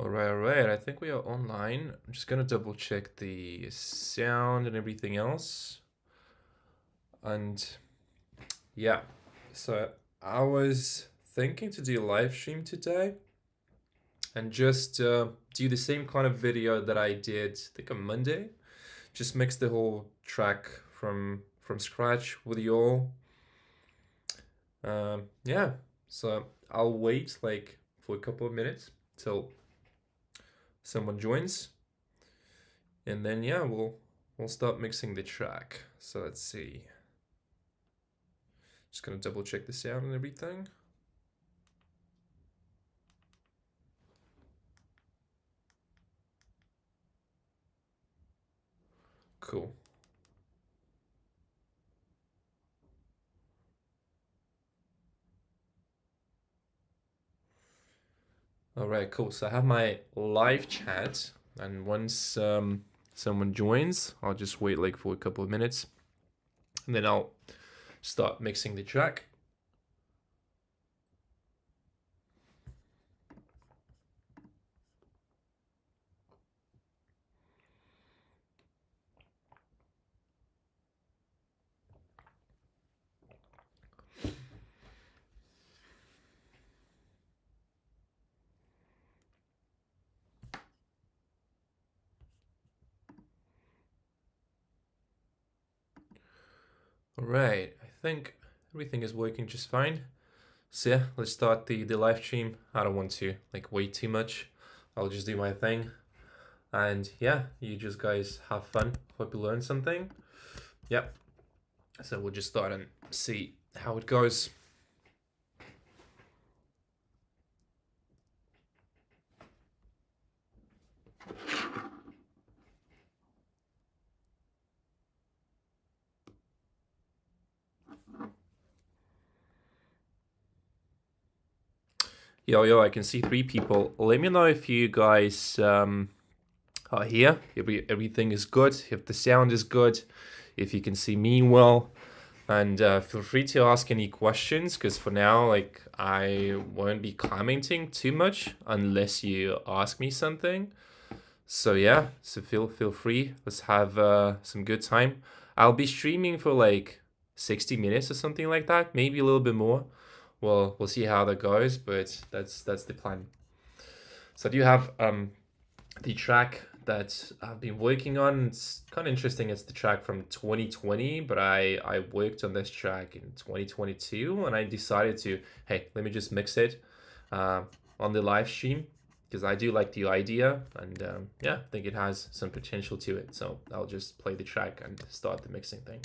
All right. I think we are online. I'm just gonna double check the sound and everything else. And yeah, so I was thinking to do a live stream today and just do the same kind of video that I did, I think on Monday. Just mix the whole track from scratch with you all. Yeah, so I'll wait like for a couple of minutes till someone joins, and then yeah, we'll start mixing the track. So let's see. Just gonna double check the sound and everything. Cool. All right, cool. So I have my live chat, and once someone joins, I'll just wait like for a couple of minutes, and then I'll start mixing the track. All right, I think everything is working just fine. So yeah, let's start the live stream. I don't want to like wait too much. I'll just do my thing. And yeah, you just guys have fun. Hope you learned something. Yep. So we'll just start and see how it goes. Yo, I can see 3 people. Let me know if you guys are here, if everything is good, if the sound is good, if you can see me well. And feel free to ask any questions, because for now, like, I won't be commenting too much unless you ask me something. So yeah, so feel free. Let's have some good time. I'll be streaming for like 60 minutes or something like that, maybe a little bit more. Well, we'll see how that goes, but that's the plan. So I do have the track that I've been working on. It's kind of interesting. It's the track from 2020, but I worked on this track in 2022, and I decided to, hey, let me just mix it on the live stream, because I do like the idea, and yeah, I think it has some potential to it. So I'll just play the track and start the mixing thing.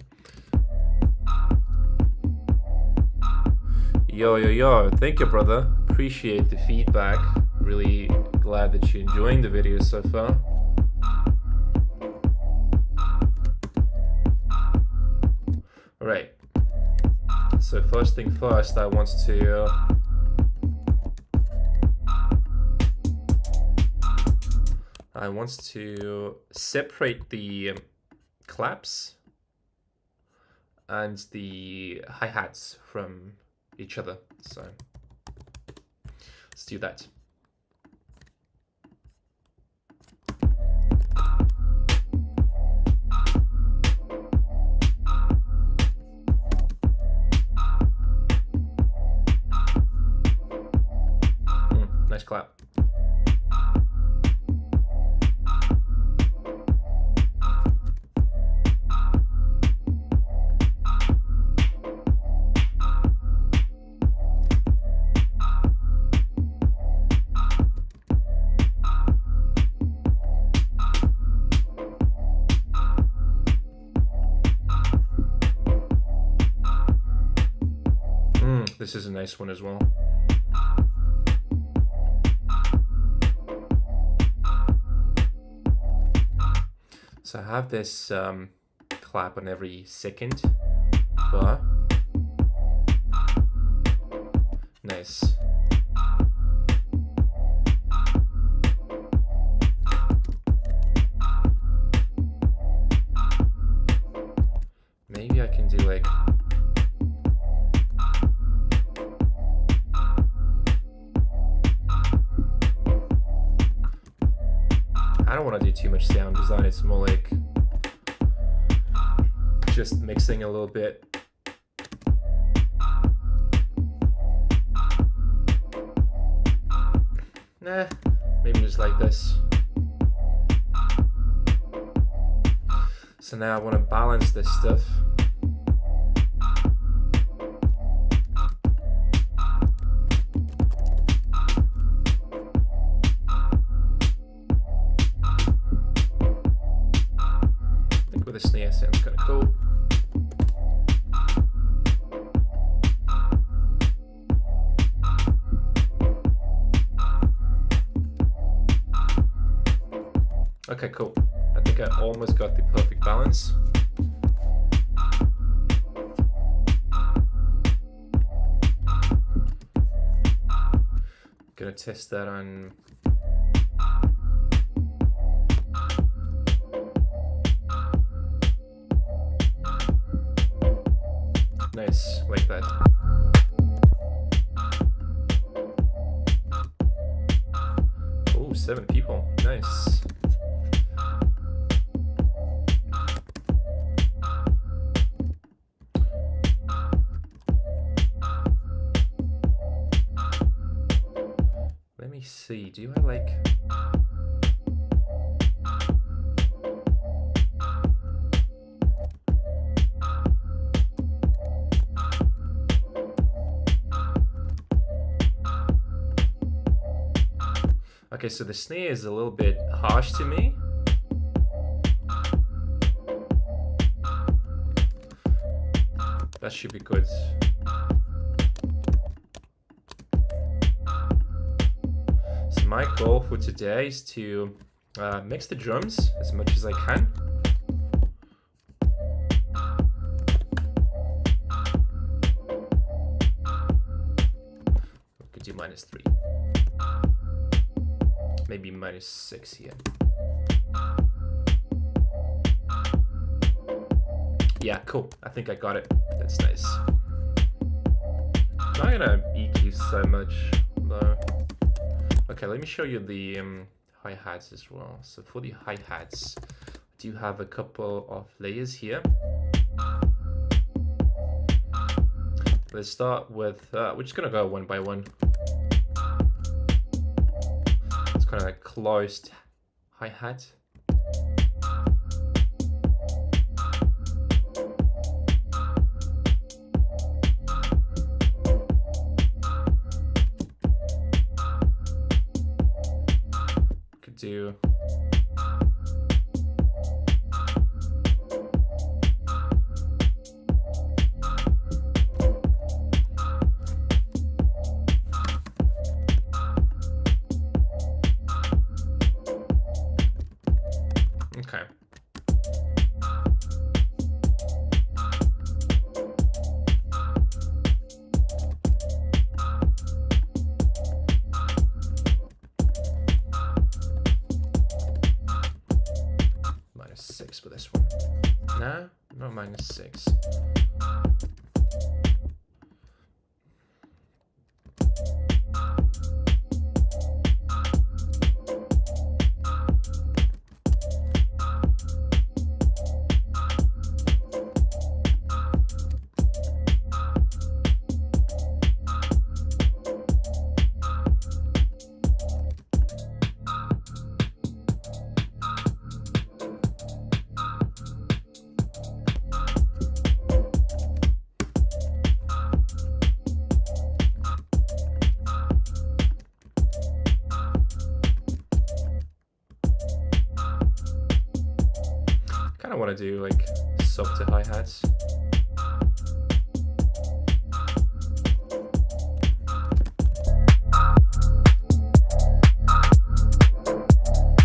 Yo, thank you, brother. Appreciate the feedback. Really glad that you're enjoying the video so far. All right. So first thing first, I want to separate the claps and the hi-hats from each other. So let's do that. Nice clap. This is a nice one as well. So I have this clap on every second bar. Nice. Maybe I can do like I don't want to do too much sound design. It's more like just mixing a little bit. Nah, maybe just like this. So now I want to balance this stuff. I think with a snare sounds kind of cool. Okay, cool. I think I almost got the perfect balance. Gonna test that on nice, like that. Oh, 7 people, nice. Let me see, do I like... Okay, so the snare is a little bit harsh to me. That should be good. So my goal for today is to mix the drums as much as I can. We could do -3. Maybe -6 here. Yeah, cool. I think I got it. That's nice. I'm not gonna EQ so much though. Okay, let me show you the hi-hats as well. So for the hi-hats, I do have a couple of layers here. Let's start with, we're just gonna go one by one. It's kind of a closed hi-hat. Do okay. -6 for this one. No, not -6. I want to do like softer hi-hats.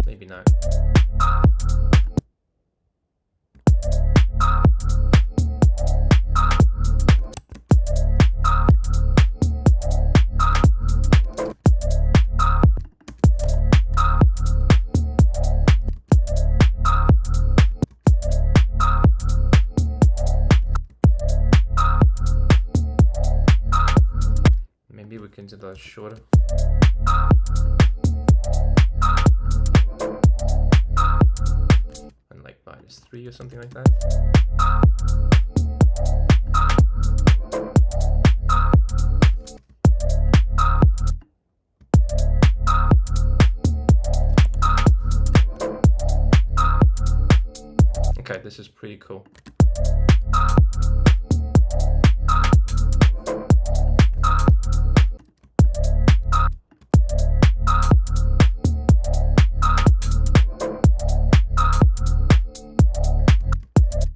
Maybe not. Maybe we can do that shorter. 3 or something like that. Okay, this is pretty cool.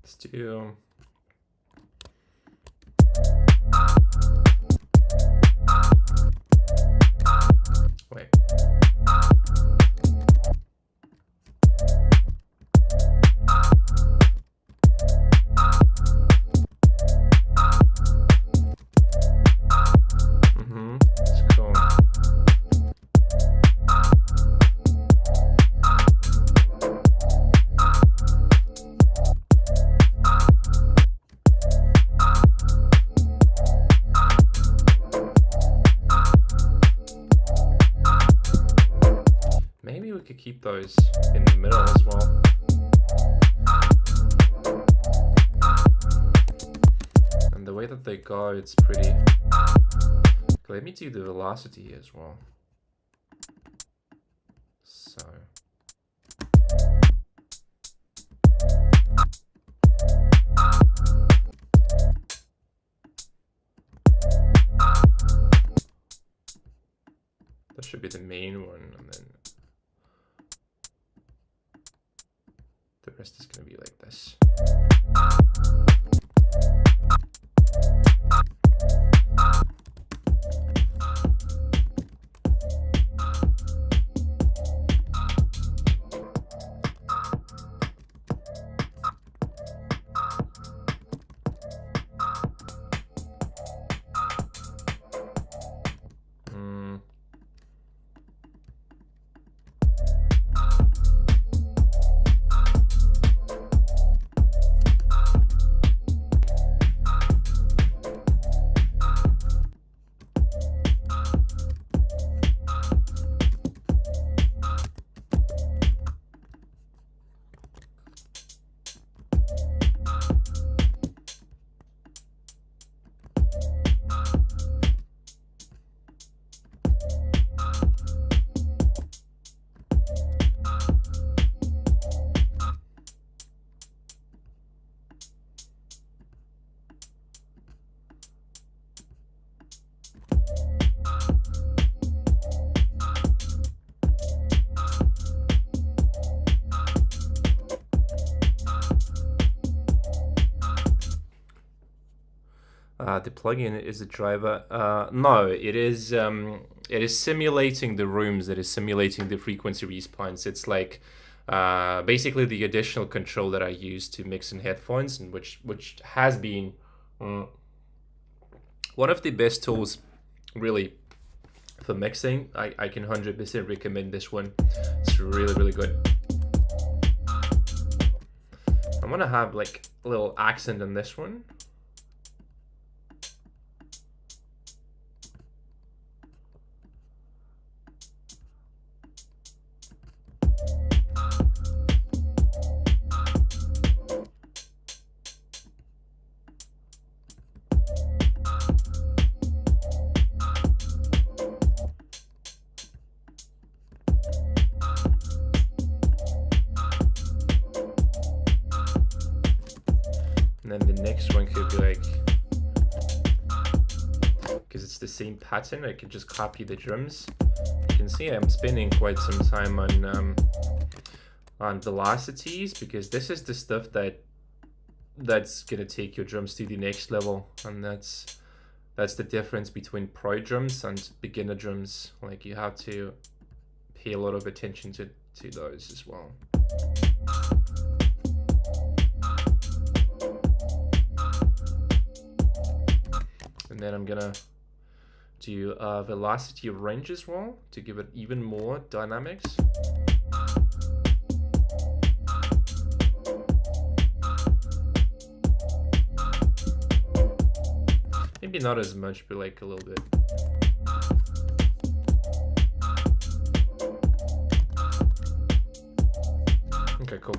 Let's do wait. It's cool. Maybe we could keep those in the middle as well. And the way that they go, it's pretty. Let me do the velocity as well. So. That should be the main one, and then the rest is going to be like this. The plugin is a driver. No, it is simulating the rooms. It is simulating the frequency response. It's like basically the additional control that I use to mix in headphones, and which has been one of the best tools, really, for mixing. I can 100% recommend this one. It's really good. I'm gonna have like a little accent on this one. And then the next one could be like, because it's the same pattern, I could just copy the drums. You can see I'm spending quite some time on velocities, because this is the stuff that's gonna take your drums to the next level, and that's the difference between pro drums and beginner drums. Like, you have to pay a lot of attention to those as well. And then I'm gonna do velocity range as well to give it even more dynamics. Maybe not as much, but like a little bit. Okay, cool.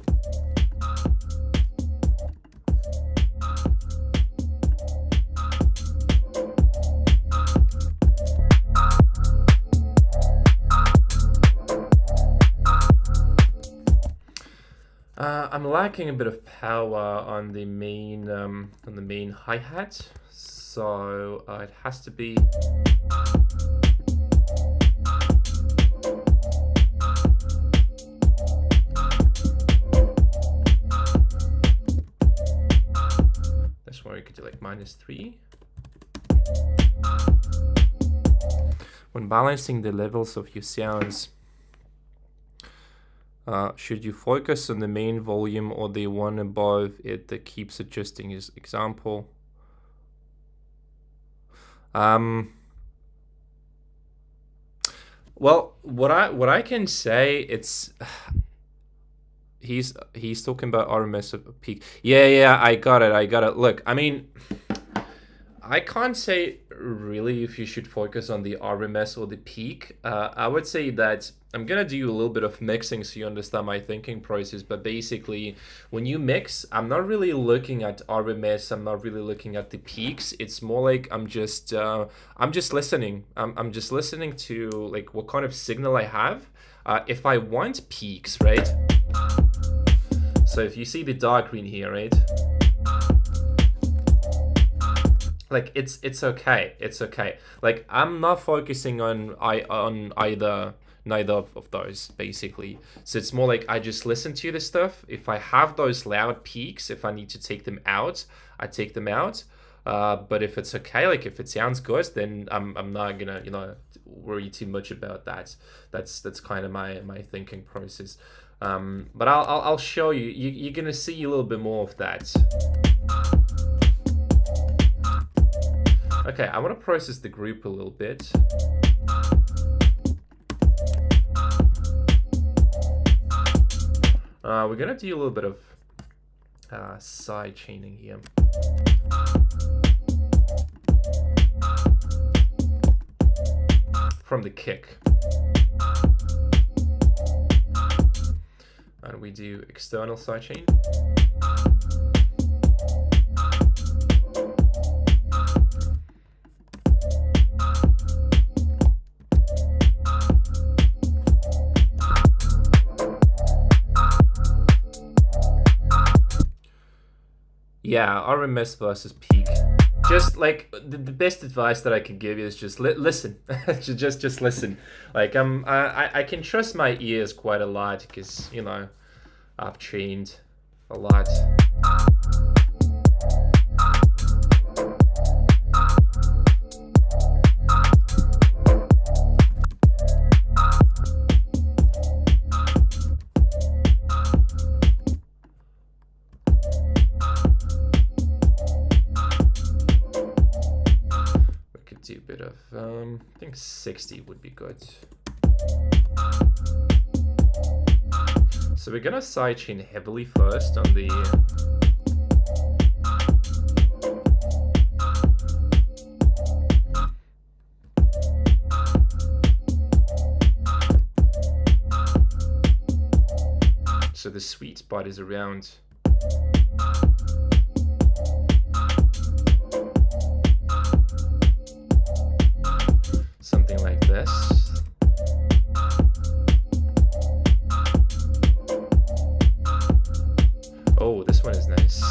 I'm lacking a bit of power on the main hi-hat, so it has to be. That's where you could do like -3. When balancing the levels of your sounds, should you focus on the main volume or the one above it that keeps adjusting? His example. Well, what I can say, it's he's talking about RMS of peak. Yeah, I got it. Look, I mean, I can't say really if you should focus on the RMS or the peak. I would say that I'm gonna do a little bit of mixing so you understand my thinking process. But basically, when you mix, I'm not really looking at RMS. I'm not really looking at the peaks. It's more like I'm just listening. I'm just listening to like what kind of signal I have. If I want peaks, right? So if you see the dark green here, right? Like it's okay. Like I'm not focusing on neither of those basically. So it's more like I just listen to the stuff. If I have those loud peaks, if I need to take them out, I take them out. But if it's okay, like if it sounds good, then I'm not gonna worry too much about that. That's kind of my thinking process. But I'll show you. You're gonna see a little bit more of that. Okay, I want to process the group a little bit. We're going to do a little bit of sidechaining here. From the kick. And we do external sidechain. Yeah, RMS versus peak. Just like the best advice that I can give you is just listen. just listen. Like I can trust my ears quite a lot because I've trained a lot. Do a bit of, I think 60 would be good. So we're gonna sidechain heavily first on the so the sweet spot is around something like this. Oh, this one is nice.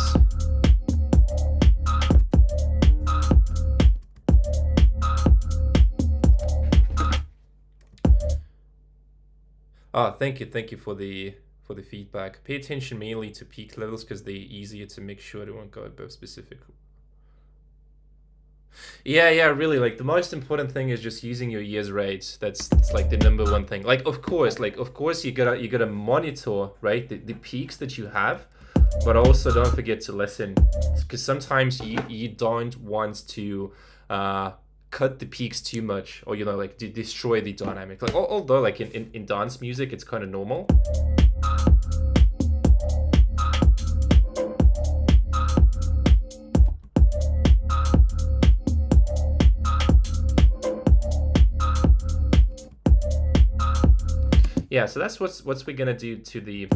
Thank you for the feedback. Pay attention mainly to peak levels because they're easier to make sure they won't go above specific. Yeah, really, like the most important thing is just using your ears right. That's like the number one thing. Like of course you gotta monitor, right, the peaks that you have, but also don't forget to listen, because sometimes you don't want to cut the peaks too much, or like destroy the dynamic. Like although like in dance music it's kind of normal. Yeah, so that's what's we're gonna do to the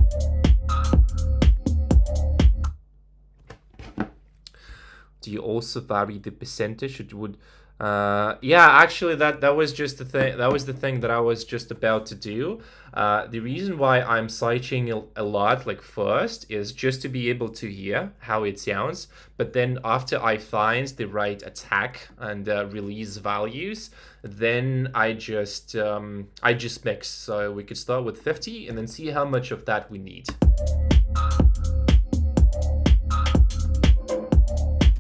do you also vary the percentage? It would Yeah, actually, that was just the thing. That was the thing that I was just about to do. The reason why I'm sidechaining a lot, like first, is just to be able to hear how it sounds. But then after I find the right attack and release values, then I just mix. So we could start with 50 and then see how much of that we need.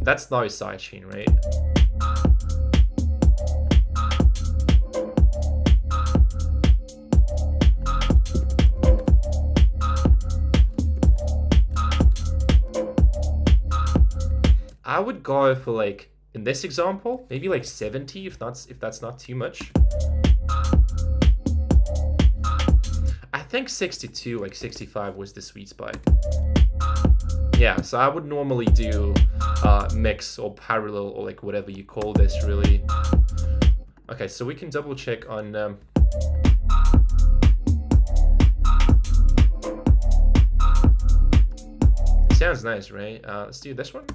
That's now a sidechain, right? I would go for, like, in this example, maybe like 70 if that's not too much. I think 62, like 65 was the sweet spot. Yeah, so I would normally do mix or parallel or like whatever you call this, really. Okay, so we can double check on sounds nice, right? Let's do this one.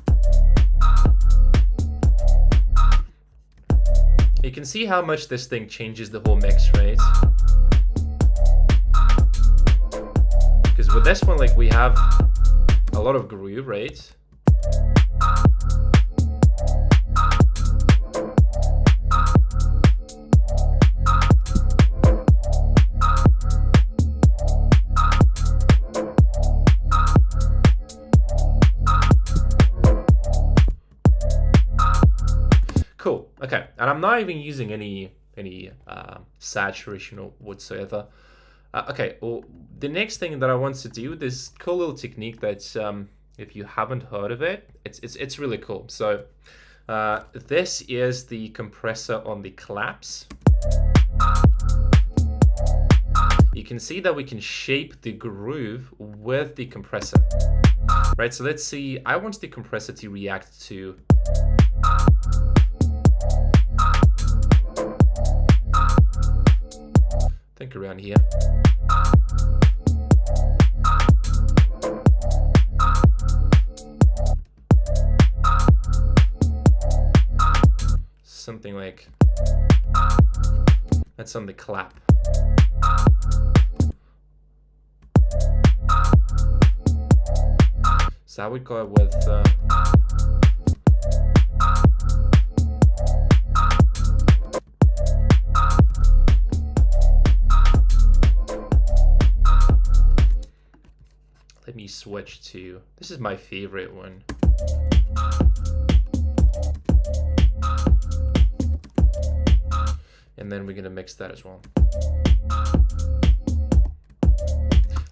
You can see how much this thing changes the whole mix, right? Because with this one, like, we have a lot of groove, right? Cool. Okay, and I'm not even using any saturation or whatsoever. Okay, well, the next thing that I want to do, this cool little technique that if you haven't heard of it, it's really cool. So this is the compressor on the claps. You can see that we can shape the groove with the compressor, right? So let's see, I want the compressor to react to think around here. Something like that's on the clap. So I would go with let me switch to, this is my favorite one. And then we're going to mix that as well.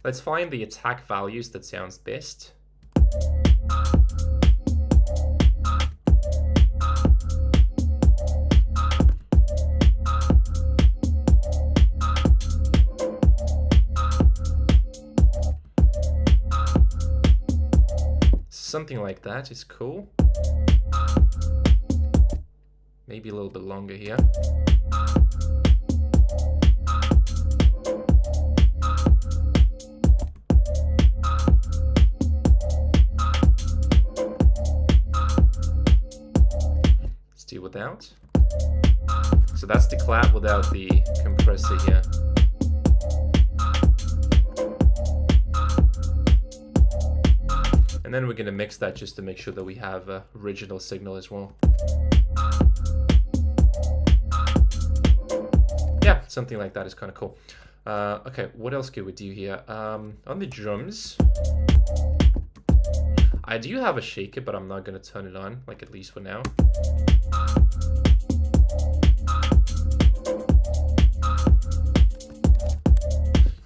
Let's find the attack values that sounds best. Something like that is cool. Maybe a little bit longer here. Let's do without. So that's the clap without the compressor here. And then we're going to mix that just to make sure that we have original signal as well. Yeah, something like that is kind of cool. Okay, what else could we do here? On the drums, I do have a shaker, but I'm not going to turn it on, like at least for now.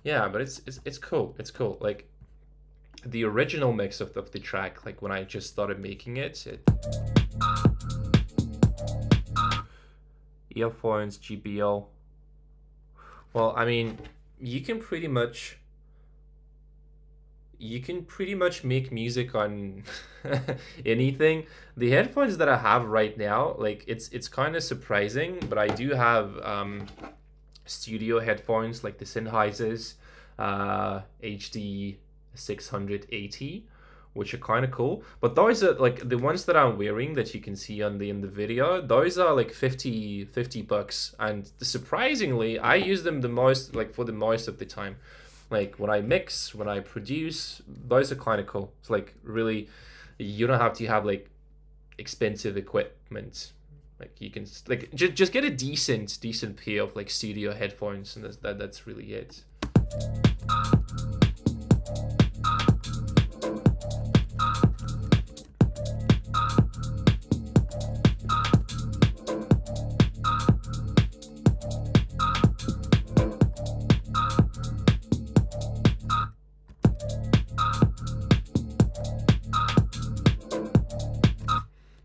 Yeah, but it's cool. It's cool. Like, the original mix of the track, like when I just started making it, earphones, GBL. Well, I mean, you can pretty much make music on anything. The headphones that I have right now, like it's kind of surprising, but I do have studio headphones like the Sennheisers HD 680, which are kind of cool. But those are like the ones that I'm wearing that you can see on in the video. Those are like 50 bucks, and surprisingly, I use them the most, like for the most of the time. Like when I mix, when I produce, those are kind of cool. It's like really, you don't have to have like expensive equipment. Like you can like just get a decent pair of like studio headphones, and that's really it.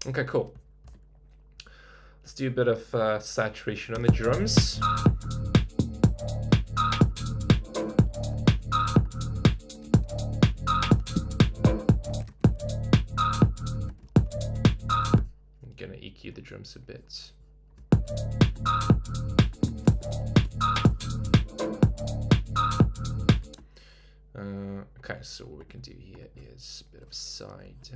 Okay, cool. Let's do a bit of saturation on the drums. I'm gonna EQ the drums a bit. Okay, so what we can do here is a bit of side.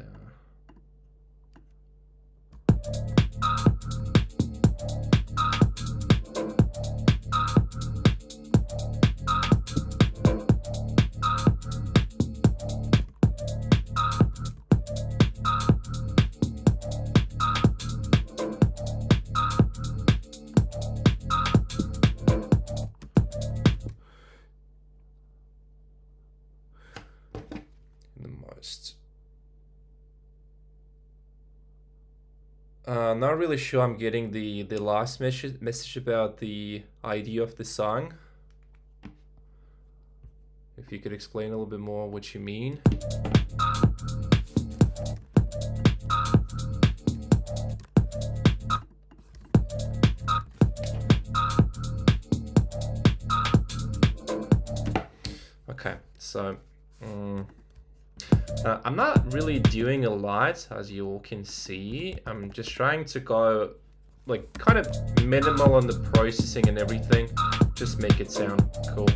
Not really sure I'm getting the last message about the idea of the song. If you could explain a little bit more what you mean. Okay, so I'm not really doing a lot, as you all can see. I'm just trying to go like kind of minimal on the processing and everything. Just make it sound cool.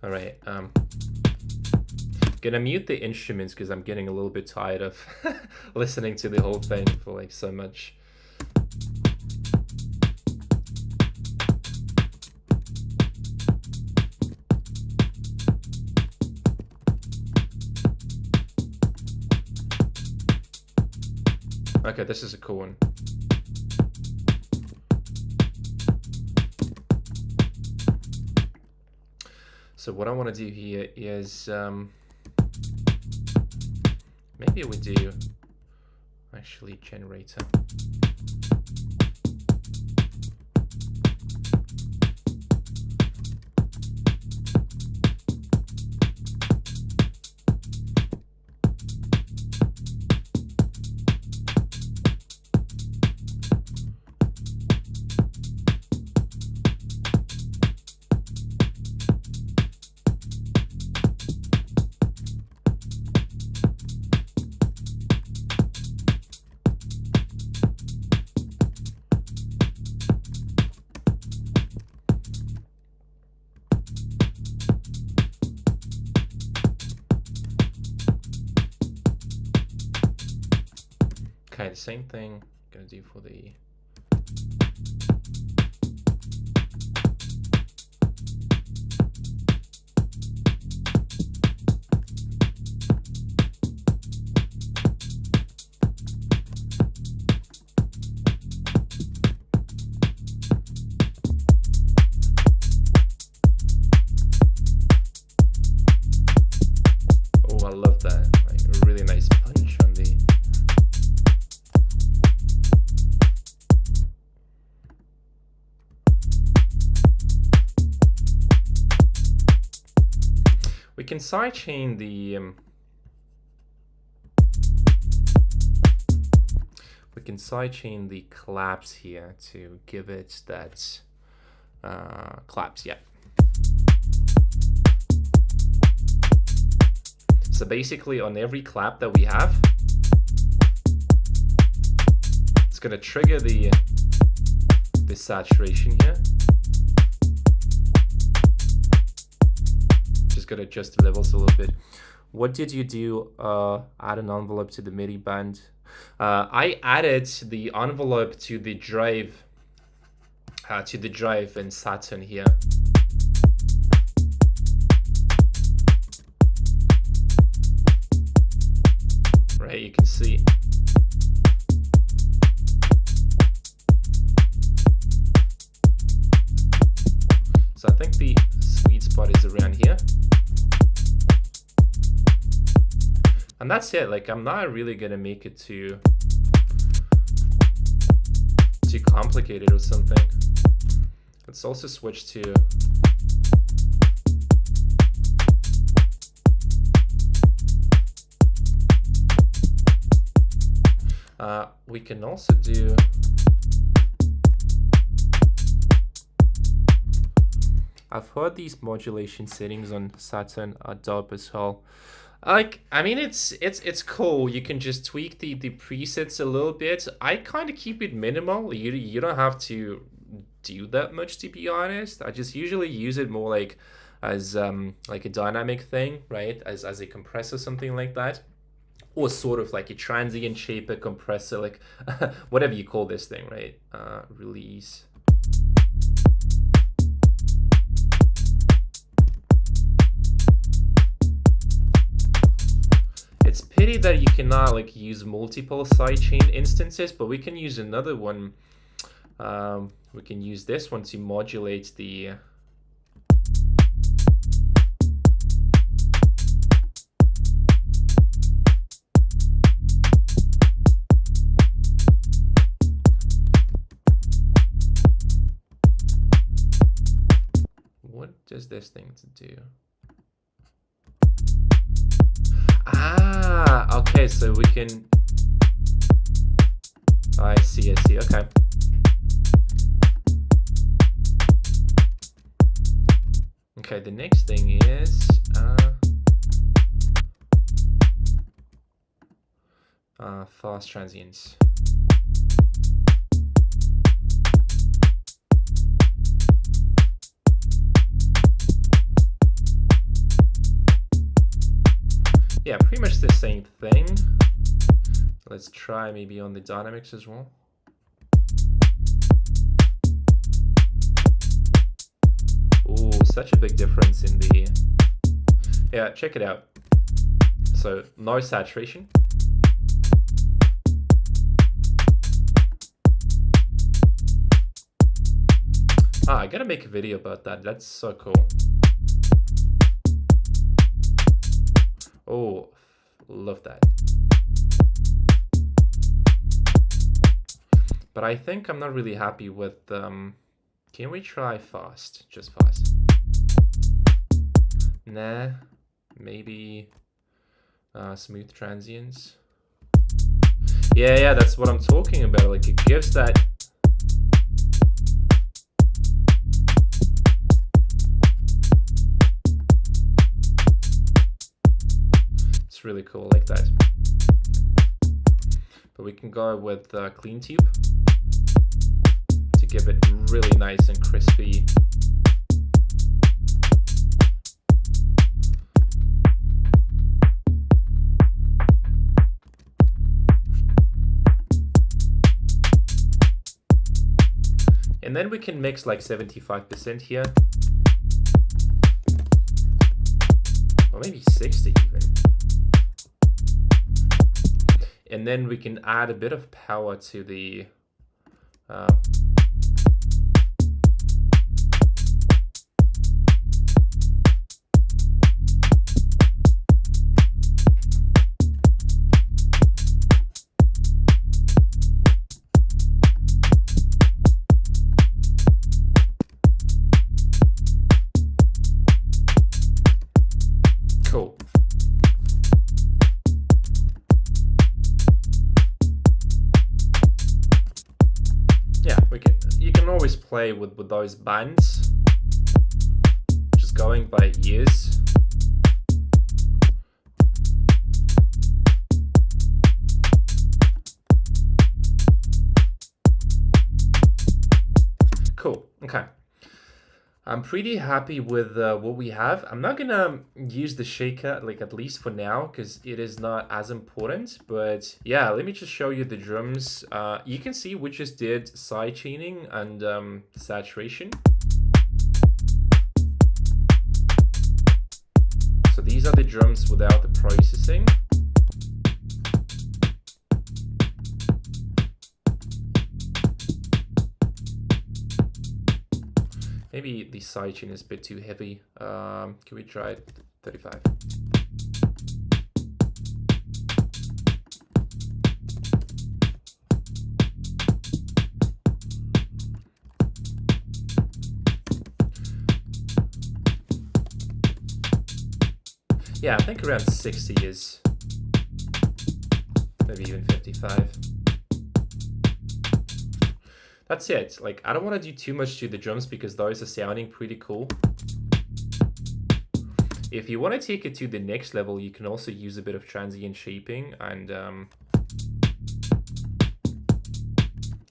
All right. Gonna mute the instruments because I'm getting a little bit tired of listening to the whole thing for like so much. Okay, this is a cool one. So what I want to do here is maybe we do actually generator. Okay, the same thing I'm gonna do for the oh, I love that. Like a really nice punch on the we can sidechain the claps here to give it that claps, yeah. So basically on every clap that we have, it's going to trigger the saturation here. Just going to adjust the levels a little bit. What did you do? Add an envelope to the MIDI band. I added the envelope to the drive in Saturn here. Right, you can see. So I think the sweet spot is around here. And that's it. Like, I'm not really gonna make it too complicated or something. Let's also switch to we can also do I've heard these modulation settings on Saturn are dope as hell. Like, I mean, it's cool. You can just tweak the presets a little bit. I kind of keep it minimal. You don't have to do that much, to be honest. I just usually use it more like as like a dynamic thing, right? As a compressor, something like that. Or sort of like a transient shaper compressor, like whatever you call this thing, right? Release. It's pity that you cannot like use multiple sidechain instances, but we can use another one. We can use this one to modulate the what does this thing to do? Ah, okay, so we can. I see, okay. Okay, the next thing is fast transients. Yeah, pretty much the same thing. Let's try maybe on the dynamics as well. Ooh, such a big difference in the... Yeah, check it out. So, no saturation. I gotta make a video about that. That's so cool. Oh, love that. But I think I'm not really happy with, can we try fast? Just fast. Nah, maybe smooth transients. Yeah, that's what I'm talking about. Like, it gives that... It's really cool like that. But we can go with clean tube to give it really nice and crispy. And then we can mix like 75% here. Or maybe 60 even. And then we can add a bit of power to the cool. You can always play with those bands, just going by ears. I'm pretty happy with what we have. I'm not gonna use the shaker, like at least for now, because it is not as important. But yeah, let me just show you the drums. You can see we just did sidechaining and saturation. So these are the drums without the processing. Maybe the sidechain is a bit too heavy. Can we try 35? Yeah, I think around 60 is maybe even 55. That's it. Like, I don't want to do too much to the drums because those are sounding pretty cool. If you want to take it to the next level, you can also use a bit of transient shaping and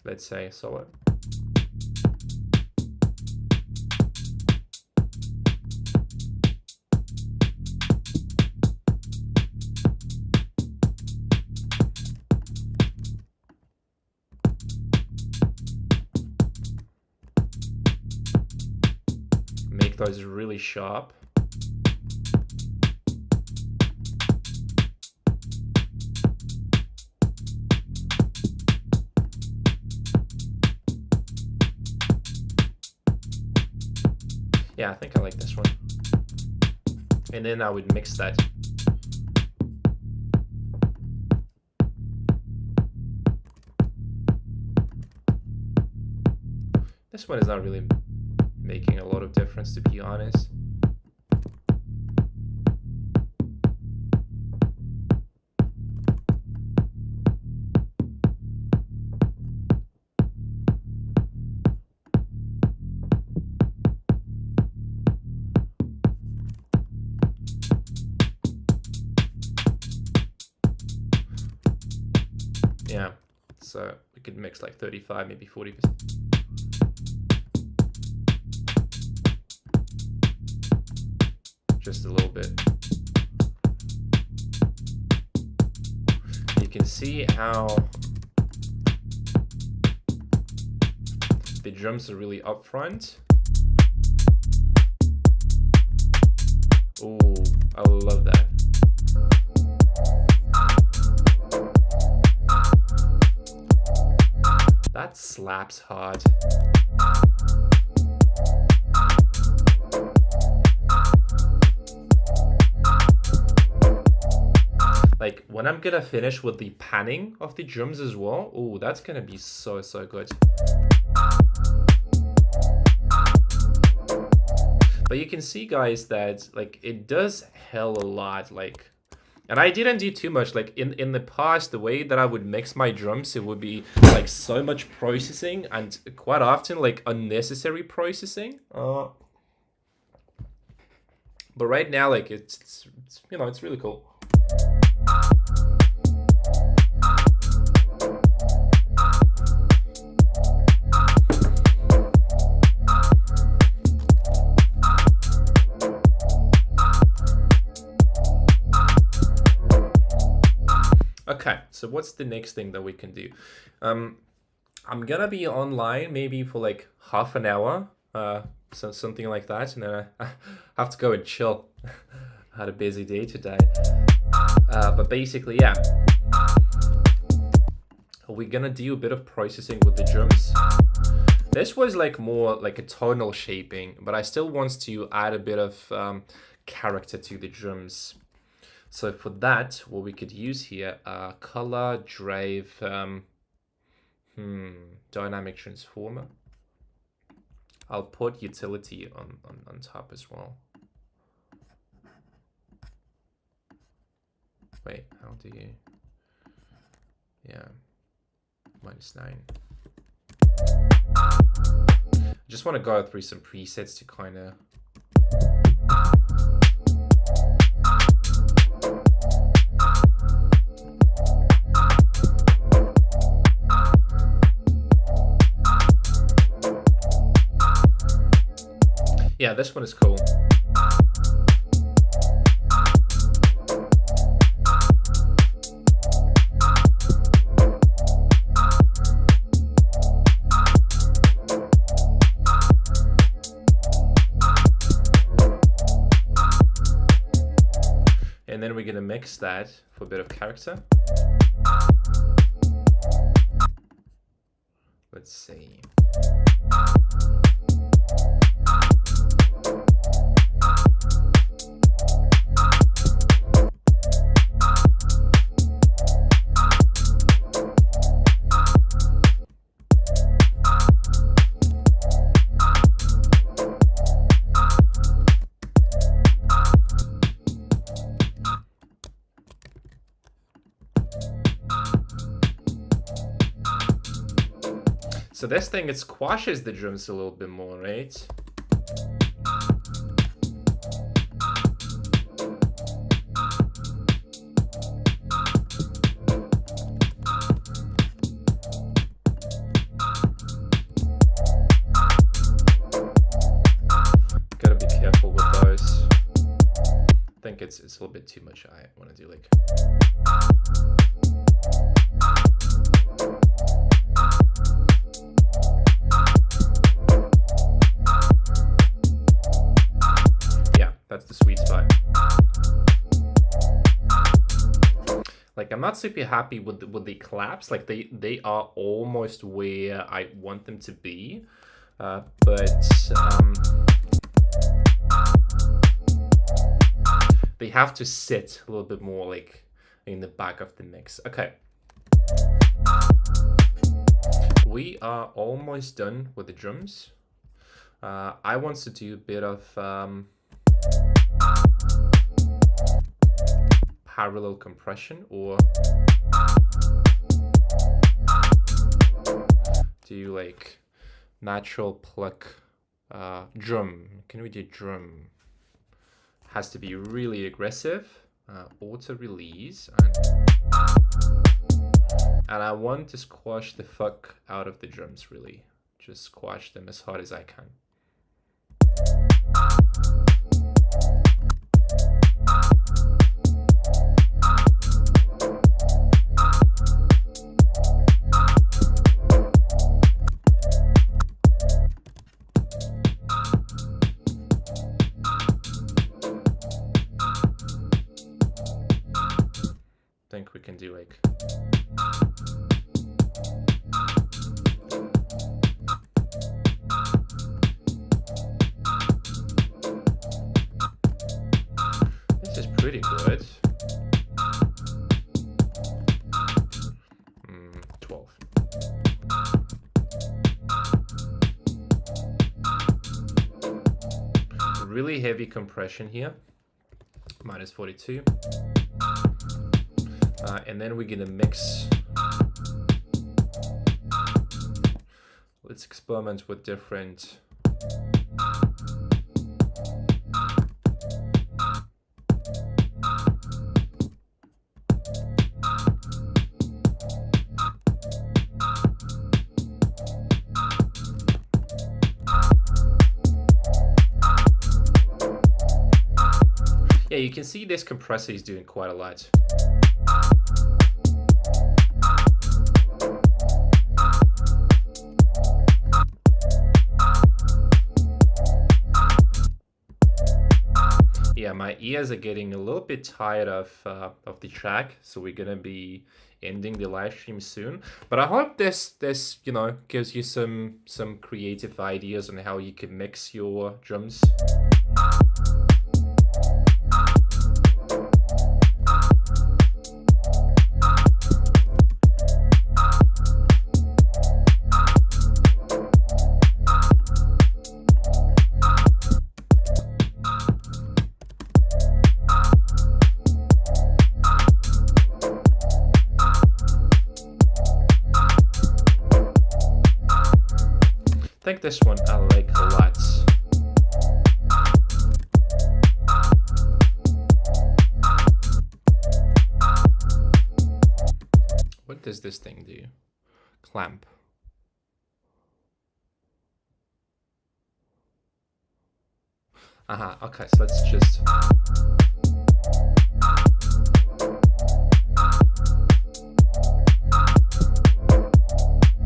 let's say solo. Those really sharp. Yeah, I think I like this one. And then I would mix that. This one is not really making a lot of difference, to be honest. Yeah, so we could mix like 35, maybe 40%. Just a little bit. You can see how the drums are really upfront. Oh, I love that. That slaps hard. Like, when I'm gonna finish with the panning of the drums as well, oh, that's gonna be so good. But you can see, guys, that like it does hell a lot. Like, and I didn't do too much. Like in the past, the way that I would mix my drums, it would be like so much processing and quite often like unnecessary processing. But right now, like it's you know, it's really cool. Okay, so what's the next thing that we can do? I'm gonna be online maybe for like half an hour, so something like that, and then I have to go and chill. I had a busy day today, but basically, yeah, we're gonna do a bit of processing with the drums. This was like more like a tonal shaping, but I still want to add a bit of character to the drums. So for that, what we could use here, color, drive, dynamic transformer. I'll put utility on top as well. Wait, how do you? Yeah, -9. I just want to go through some presets to kind of. Yeah, this one is cool. And then we're going to mix that for a bit of character. Let's see. So this thing, it squashes the drums a little bit more, right? Gotta be careful with those. I think it's a little bit too much. I want to do like... That's the sweet spot. Like, I'm not super happy with the claps. Like, they are almost where I want them to be, but they have to sit a little bit more like in the back of the mix. Okay, we are almost done with the drums. I want to do a bit of parallel compression, or do like natural pluck drum. Can we do drum? Has to be really aggressive, auto release, and I want to squash the fuck out of the drums, really. Just squash them as hard as I can. I think we can do like... This is pretty good. 12. Really heavy compression here. Minus 42. And then we're gonna mix. Let's experiment with different. Yeah, you can see this compressor is doing quite a lot. Yeah, my ears are getting a little bit tired of the track, so we're gonna be ending the live stream soon. But I hope this you know, gives you some creative ideas on how you can mix your drums. I think this one I like a lot. What does this thing do? Clamp. Okay, so let's just...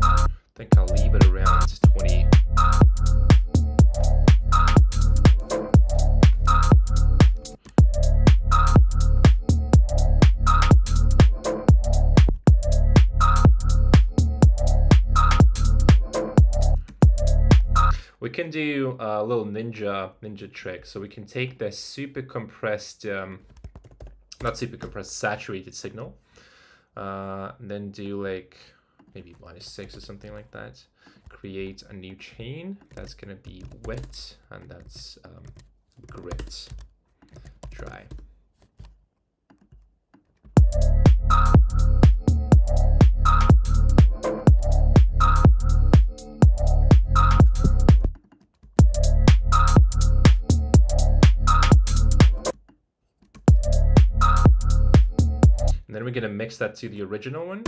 I think I'll leave it around 20. We can do a little ninja trick. So we can take this super compressed, not super compressed, saturated signal, and then do like maybe -6 or something like that. Create a new chain. That's gonna be wet, and that's grit, dry. And then we're gonna mix that to the original one.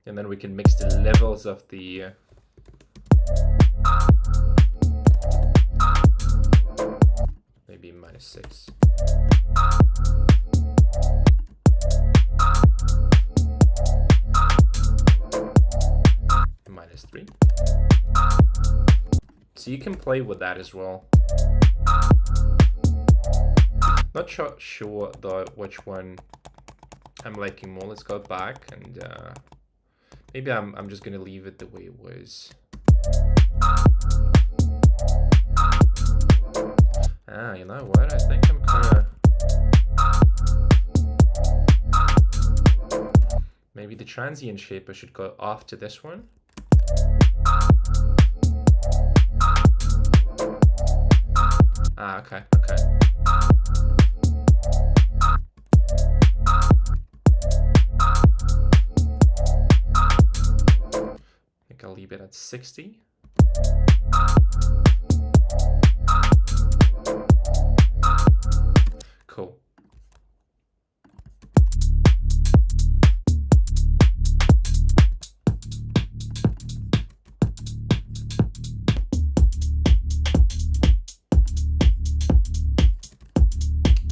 And then we can mix the levels of the maybe -6. -3. So you can play with that as well. Not sure though which one I'm liking more. Let's go back and maybe I'm just gonna leave it the way it was. You know what? I think I'm kinda... Maybe the transient shaper should go after this one. Okay. I think I'll leave it at 60. Cool.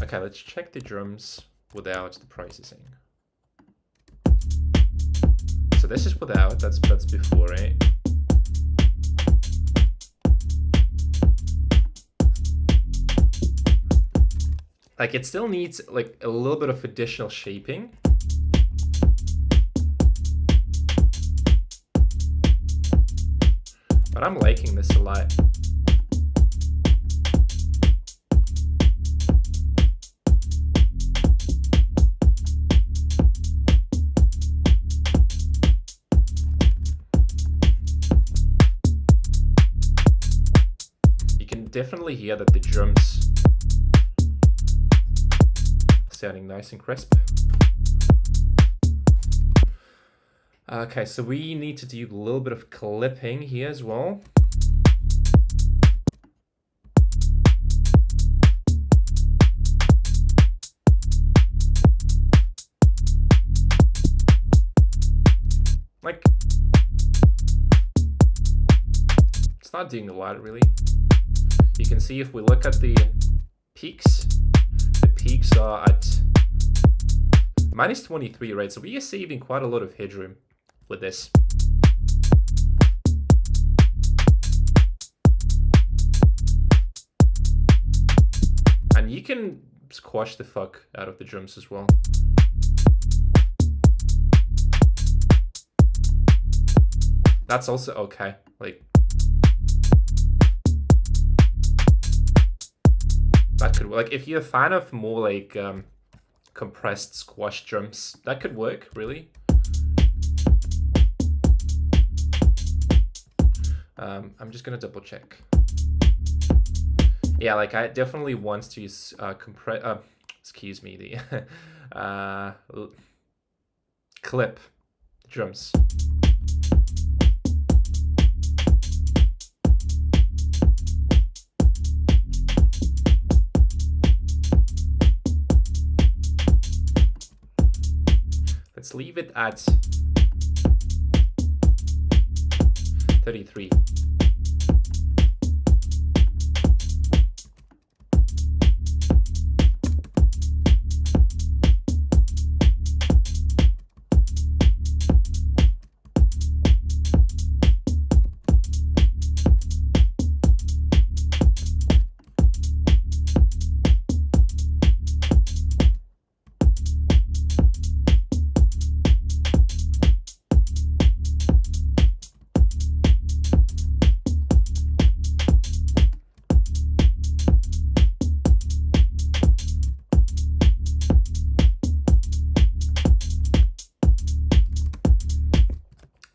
Okay, let's check the drums without the processing. So this is without, that's before, right? Like it still needs like a little bit of additional shaping. But I'm liking this a lot. Definitely hear that the drums sounding nice and crisp. Okay, so we need to do a little bit of clipping here as well. Like, it's not doing a lot really. You can see if we look at the peaks are at -23, right? So we are saving quite a lot of headroom with this. And you can squash the fuck out of the drums as well. That's also okay. Like, that could work. Like, if you're a fan of more like compressed squash drums, that could work, really. I'm just gonna double check. Yeah, like I definitely want to use excuse me, the clip drums. Let's leave it at 33.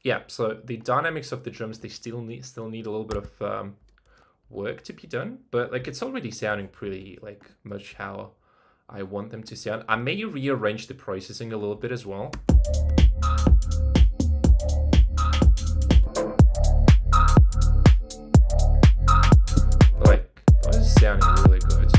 Yeah, so the dynamics of the drums, they still need a little bit of work to be done, but like it's already sounding pretty like much how I want them to sound. I may rearrange the processing a little bit as well. But like those are sounding really good.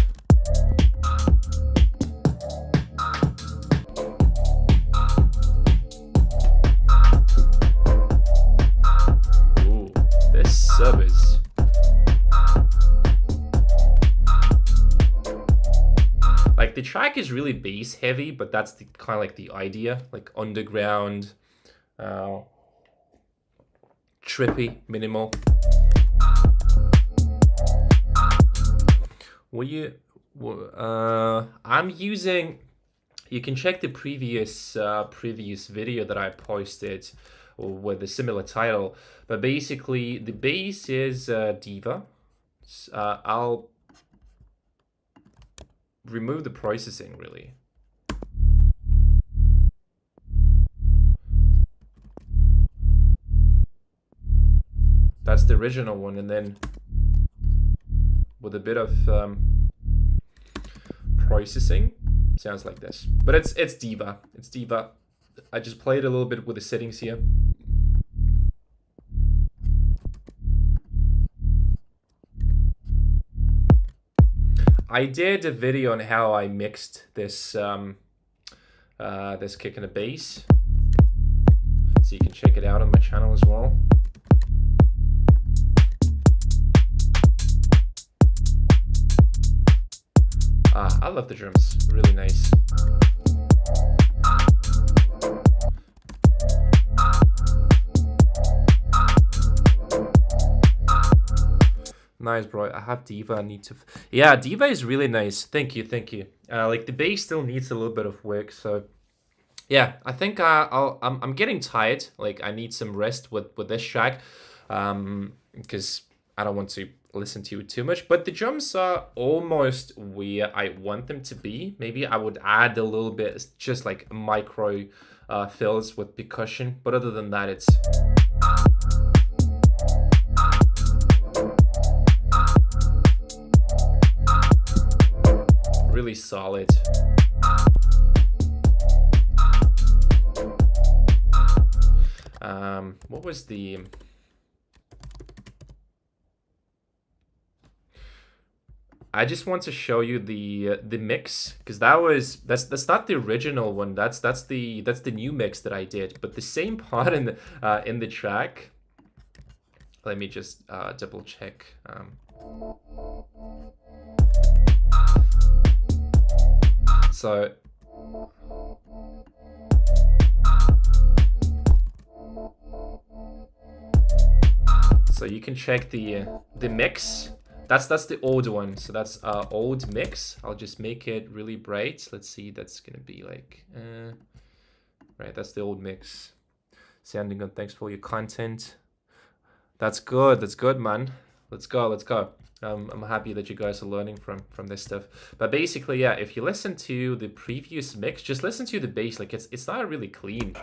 Sub is like the track is really bass heavy, but that's the kind of like the idea, like underground, trippy, minimal. I'm using. You can check the previous video that I posted with a similar title, but basically the bass is Diva. I'll remove the processing really. That's the original one, and then with a bit of processing, sounds like this. But it's Diva. It's Diva. I just played a little bit with the settings here. I did a video on how I mixed this this kick and a bass, so you can check it out on my channel as well. I love the drums, really nice. Nice, bro. I have Diva. I need to. Yeah, Diva is really nice. Thank you, thank you. Like the bass still needs a little bit of work, so yeah. I think I'm getting tired. Like I need some rest with this track, because I don't want to listen to it too much. But the drums are almost where I want them to be. Maybe I would add a little bit, just like micro fills with percussion. But other than that, it's. Really solid. What was the? I just want to show you the mix, because that's not the original one. That's the new mix that I did. But the same part in the track. Let me just double check. So you can check the mix. That's the old one. So that's old mix. I'll just make it really bright. Let's see. That's gonna be like right. That's the old mix. Sounding good. Thanks for all your content. That's good. That's good, man. Let's go. Let's go. I'm happy that you guys are learning from this stuff. But basically, yeah, if you listen to the previous mix, just listen to the bass. Like it's not really clean.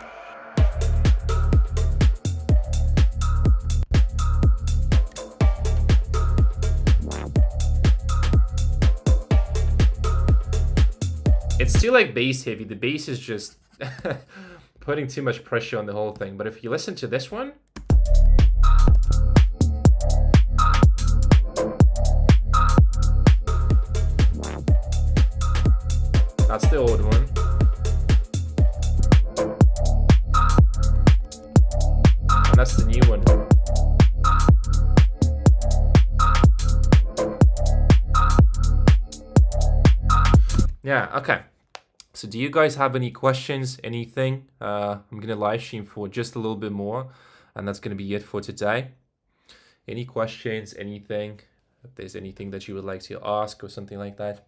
It's still like bass heavy. The bass is just putting too much pressure on the whole thing. But if you listen to this one, that's the old one. that's the new one. Yeah, okay. So do you guys have any questions, anything? I'm gonna live stream for just a little bit more, and that's gonna be it for today. Any questions, anything? If there's anything that you would like to ask or something like that.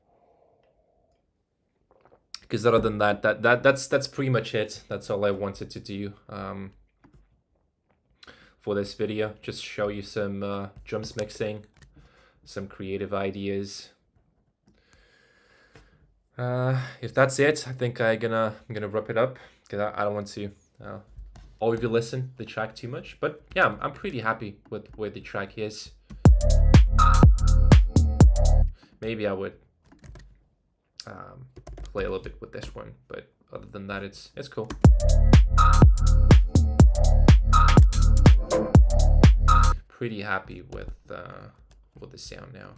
Because other than that, that's pretty much it. That's all I wanted to do for this video. Just show you some drums mixing, some creative ideas. If that's it, I think I'm gonna wrap it up because I don't want to over listen the track too much. But yeah, I'm pretty happy with where the track is. Maybe I would play a little bit with this one, but other than that, it's cool. Pretty happy with the sound now.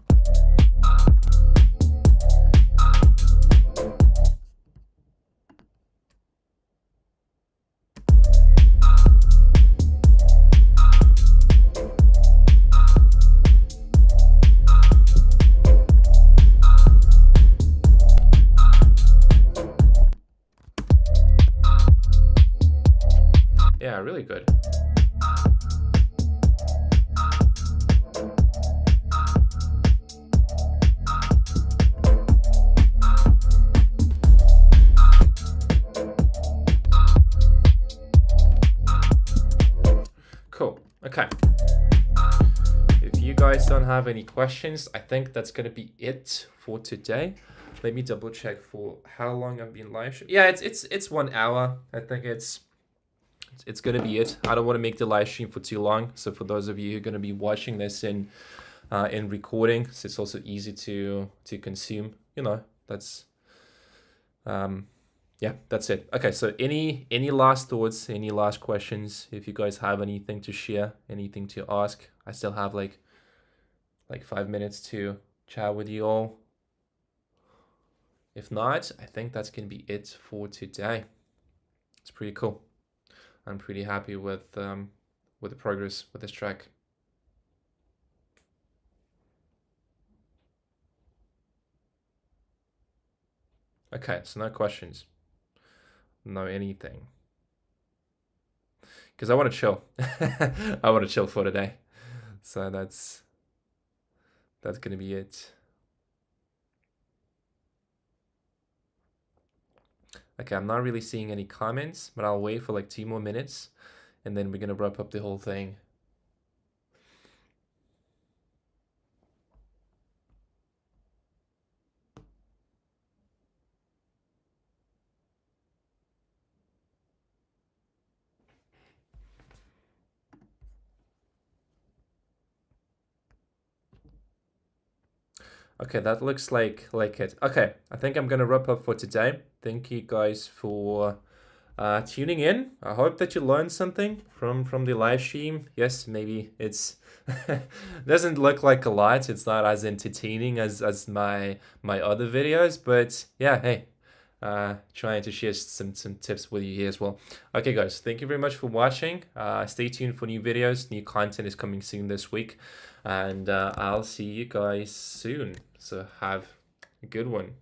Yeah, really good. Cool. Okay. If you guys don't have any questions, I think that's gonna be it for today. Let me double check for how long I've been live streaming. Yeah, it's 1 hour. I think it's gonna be it. I don't want to make the live stream for too long. So for those of you who are gonna be watching this in recording, so it's also easy to consume. You know, that's yeah, that's it. Okay, so any last thoughts, any last questions? If you guys have anything to share, anything to ask, I still have like 5 minutes to chat with you all. If not, I think that's gonna be it for today. It's pretty cool. I'm pretty happy with the progress with this track. Okay, so no questions, no anything, because I want to chill. I want to chill for today, so that's gonna be it. Okay, I'm not really seeing any comments, but I'll wait for like 2 more minutes, and then we're gonna wrap up the whole thing. Okay, that looks like it. Okay, I think I'm gonna wrap up for today. Thank you guys for tuning in. I hope that you learned something from the live stream. Yes, maybe it's doesn't look like a lot. It's not as entertaining as my other videos, but yeah, hey, trying to share some tips with you here as well. Okay, guys, thank you very much for watching. Stay tuned for new videos. New content is coming soon this week, and I'll see you guys soon. So have a good one.